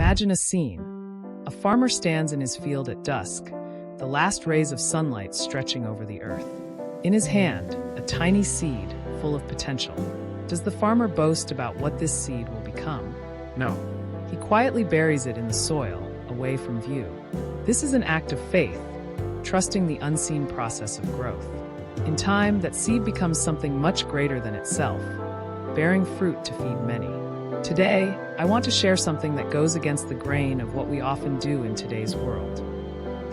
Imagine a scene. A farmer stands in his field at dusk, the last rays of sunlight stretching over the earth. In his hand, a tiny seed full of potential. Does the farmer boast about what this seed will become? No. He quietly buries it in the soil, away from view. This is an act of faith, trusting the unseen process of growth. In time, that seed becomes something much greater than itself, bearing fruit to feed many. Today, I want to share something that goes against the grain of what we often do in today's world.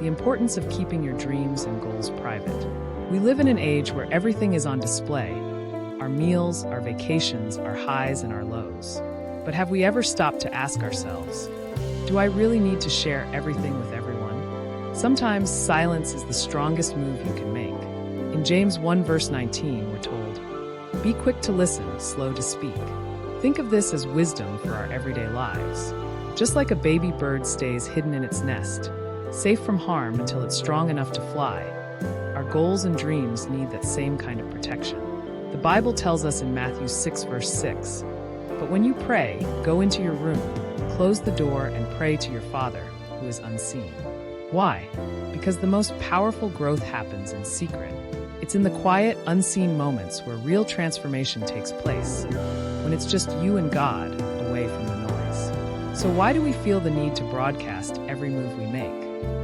The importance of keeping your dreams and goals private. We live in an age where everything is on display. Our meals, our vacations, our highs and our lows. But have we ever stopped to ask ourselves, do I really need to share everything with everyone? Sometimes silence is the strongest move you can make. In James 1 verse 19, we're told, "Be quick to listen, slow to speak." Think of this as wisdom for our everyday lives. Just like a baby bird stays hidden in its nest, safe from harm until it's strong enough to fly, our goals and dreams need that same kind of protection. The Bible tells us in Matthew 6 verse 6, "But when you pray, go into your room, close the door and pray to your Father, who is unseen." Why? Because the most powerful growth happens in secret. It's in the quiet, unseen moments where real transformation takes place, when it's just you and God, away from the noise. So why do we feel the need to broadcast every move we make?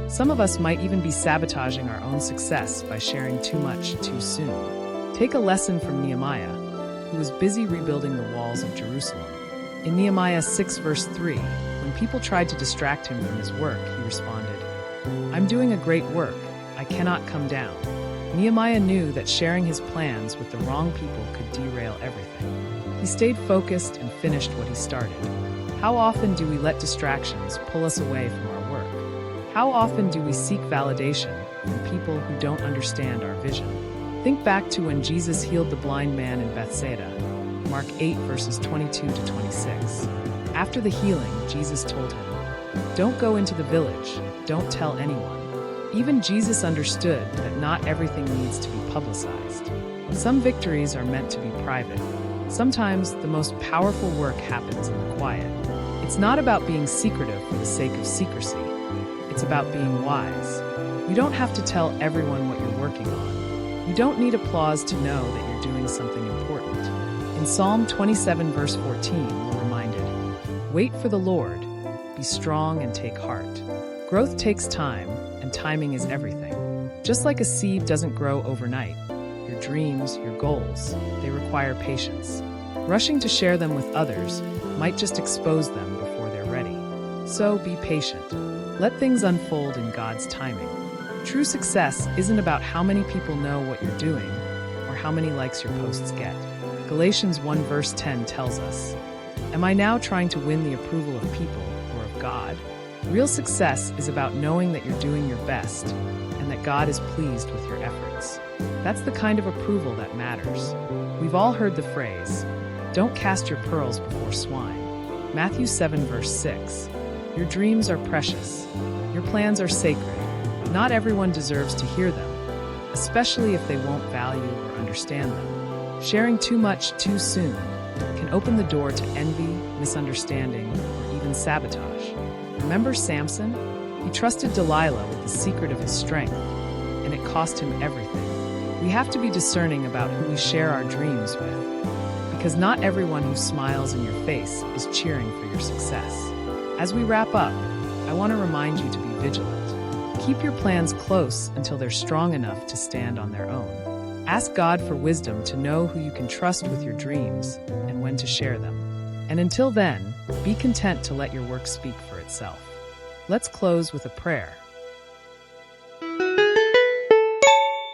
Some of us might even be sabotaging our own success by sharing too much too soon. Take a lesson from Nehemiah, who was busy rebuilding the walls of Jerusalem. In Nehemiah 6 verse 3, when people tried to distract him from his work, he responded, "I'm doing a great work, I cannot come down." Nehemiah knew that sharing his plans with the wrong people could derail everything. He stayed focused and finished what he started. How often do we let distractions pull us away from our work? How often do we seek validation from people who don't understand our vision? Think back to when Jesus healed the blind man in Bethsaida, Mark 8 verses 22 to 26. After the healing, Jesus told him, "Don't go into the village, don't tell anyone." Even Jesus understood that not everything needs to be publicized. Some victories are meant to be private. Sometimes the most powerful work happens in the quiet. It's not about being secretive for the sake of secrecy. It's about being wise. You don't have to tell everyone what you're working on. You don't need applause to know that you're doing something important. In Psalm 27 verse 14, we're reminded, "Wait for the Lord, be strong and take heart." Growth takes time, and timing is everything. Just like a seed doesn't grow overnight, your dreams, your goals, they require patience. Rushing to share them with others might just expose them before they're ready. So be patient. Let things unfold in God's timing. True success isn't about how many people know what you're doing or how many likes your posts get. Galatians 1 verse 10 tells us, "Am I now trying to win the approval of people or of God?" Real success is about knowing that you're doing your best and that God is pleased with your efforts. That's the kind of approval that matters. We've all heard the phrase, "Don't cast your pearls before swine." Matthew 7 verse 6. Your dreams are precious. Your plans are sacred. Not everyone deserves to hear them, especially if they won't value or understand them. Sharing too much too soon can open the door to envy, misunderstanding, or even sabotage. Remember Samson? He trusted Delilah with the secret of his strength, and it cost him everything. We have to be discerning about who we share our dreams with, because not everyone who smiles in your face is cheering for your success. As we wrap up, I want to remind you to be vigilant. Keep your plans close until they're strong enough to stand on their own. Ask God for wisdom to know who you can trust with your dreams and when to share them. And until then, be content to let your work speak for itself. Let's close with a prayer.